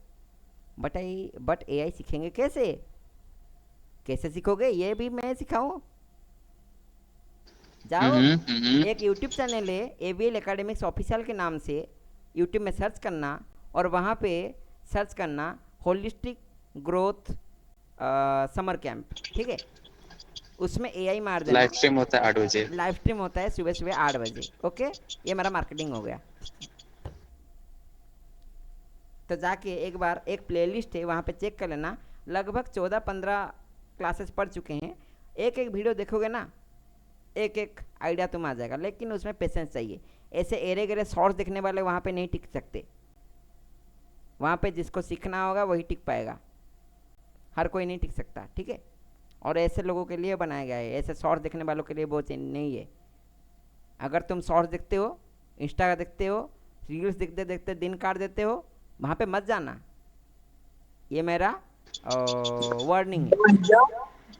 S1: बट एआई सीखेंगे कैसे, कैसे सीखोगे, ये भी मैं सिखाऊं। जाओ, एक यूट्यूब चैनल है एवीएल एकेडमिक्स ऑफिशियल के नाम से, यूट्यूब में सर्च करना और वहाँ पे सर्च करना होलिस्टिक ग्रोथ समर कैंप, ठीक है। उसमें एआई मार देना,
S2: लाइव स्ट्रीम होता है 8 बजे।
S1: लाइव स्ट्रीम होता है सुबह सुबह 8 बजे, ओके। ये मेरा मार्केटिंग हो गया। तो जाके एक बार एक प्लेलिस्ट है वहाँ पे चेक कर लेना, लगभग 14-15 क्लासेस पढ़ चुके हैं। एक एक वीडियो देखोगे ना, एक एक आइडिया तुम आ जाएगा, लेकिन उसमें पेशेंस चाहिए। ऐसे एरे गरे शॉर्ट्स देखने वाले वहाँ पे नहीं टिक सकते, वहाँ पे जिसको सीखना होगा वही टिक पाएगा, हर कोई नहीं टिक सकता, ठीक है। और ऐसे लोगों के लिए बनाया गया है, ऐसे शॉर्ट्स देखने वालों के लिए वो नहीं है। अगर तुम शॉर्ट्स देखते हो, इंस्टा देखते हो, रील्स देखते देखते दिन काट देते हो, वहाँ पे मत जाना, ये मेरा वार्निंग है।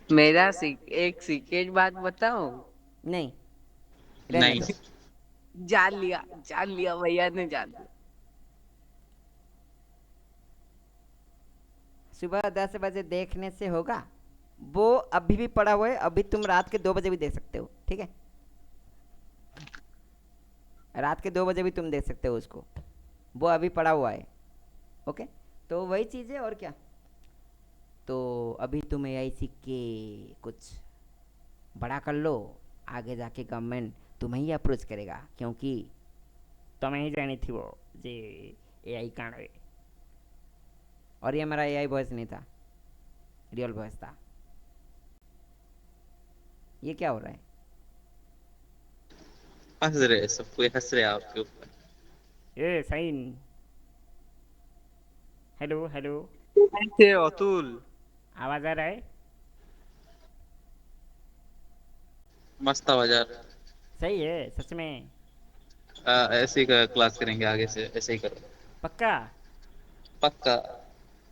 S3: मेरा एक सीक्रेट बात बताओ।
S1: नहीं, रहने
S2: नहीं।
S1: दो।
S3: जान लिया भैया ने, जान लिया।
S1: सुबह 10 बजे देखने से होगा, वो अभी भी पड़ा हुआ है, अभी तुम रात के 2 बजे भी देख सकते हो, ठीक है। रात के 2 बजे भी तुम देख सकते हो उसको, वो अभी पड़ा हुआ है, ओके। तो वही चीज़ है, और क्या। तो अभी तुम एआई सीख के कुछ बड़ा कर लो, आगे जाके गवर्नमेंट तुम्हें ही अप्रोच करेगा, क्योंकि तुम्हें ही जानी थी वो जे एआई कांड है। और ये मेरा एआई वॉइस नहीं था, रियल वॉइस था। ये क्या हो रहा है,
S2: हंस रहे, सब कोई हंस रहे आपके ऊपर।
S1: ये साइन, हेलो हेलो,
S4: थे अतुल।
S1: आवाज़ आ रहा है,
S2: मस्त आवाज आ रहा है।
S1: सही है सच में,
S2: ऐसे ही क्लास करेंगे आगे से, ऐसे ही करो।
S1: पक्का,
S2: पक्का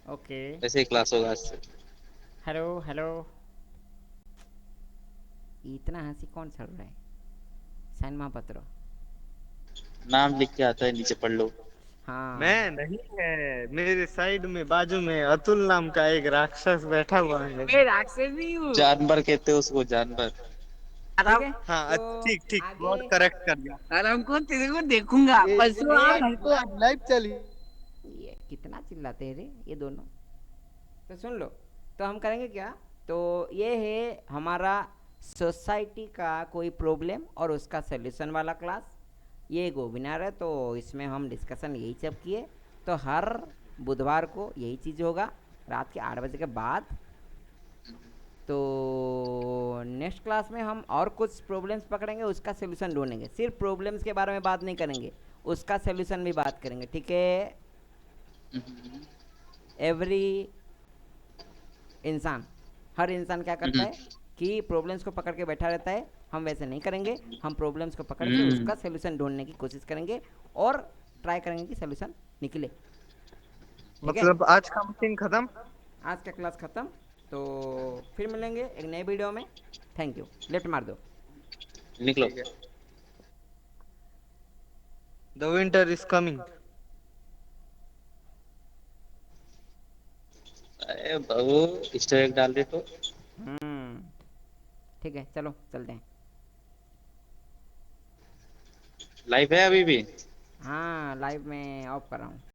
S1: ओके।
S2: ऐसे ही क्लास होगा आज से।
S1: Hello hello. इतना हंसी कौन छड़ रहा है? साइन महापात्र।
S2: नाम लिख के आता है, नीचे पढ़ लो।
S1: हाँ।
S4: मैं नहीं है, मेरे साइड में बाजू में अतुल नाम का एक राक्षस बैठा हुआ है।
S3: मैं राक्षस नहीं हूँ।
S2: जानवर कहते हो उसको, जानवर।
S1: ठीक है
S4: हाँ,
S1: तो
S4: ठीक ठीक,
S1: आगे।
S4: बहुत करेक्ट कर दिया।
S3: आराम को तेरे को देखूंगा परसों आ घर को।
S4: लाइव चली।
S1: ये कितना चिल्लाते हैं रे ये दोनों। तो सुन लो। तो हम करेंगे क्या? तो ये है हमारा सोसाइटी का कोई प्रॉब्लम और उसका सलूशन वाला क्लास। ये एक वेबिनार है, तो इसमें हम डिस्कशन यही सब किए। तो हर बुधवार को यही चीज़ होगा, रात के 8 बजे के बाद। तो नेक्स्ट क्लास में हम और कुछ प्रॉब्लम्स पकड़ेंगे, उसका सलूशन ढूंढेंगे। सिर्फ प्रॉब्लम्स के बारे में बात नहीं करेंगे, उसका सलूशन भी बात करेंगे, ठीक है? एवरी इंसान, हर इंसान क्या करता है कि प्रॉब्लम्स को पकड़ के बैठा रहता है। हम वैसे नहीं करेंगे, हम प्रॉब्लम्स को पकड़ के उसका सलूशन ढूंढने की कोशिश करेंगे और ट्राई करेंगे कि सलूशन निकले। ठीक है?
S4: मतलब आज का मीटिंग खत्म।
S1: आज का क्लास ख़त्म। तो फिर मिलेंगे एक नए वीडियो में। Thank you. लेफ्ट मार दो।
S2: निकलो।
S4: ठीक है। The winter is coming.
S2: अरे बाबू, स्टोरी डाल दे तो।
S1: ठीक है, चलो चलते हैं।
S2: लाइव है अभी भी?
S1: हाँ, लाइव में ऑफ कर रहा हूँ।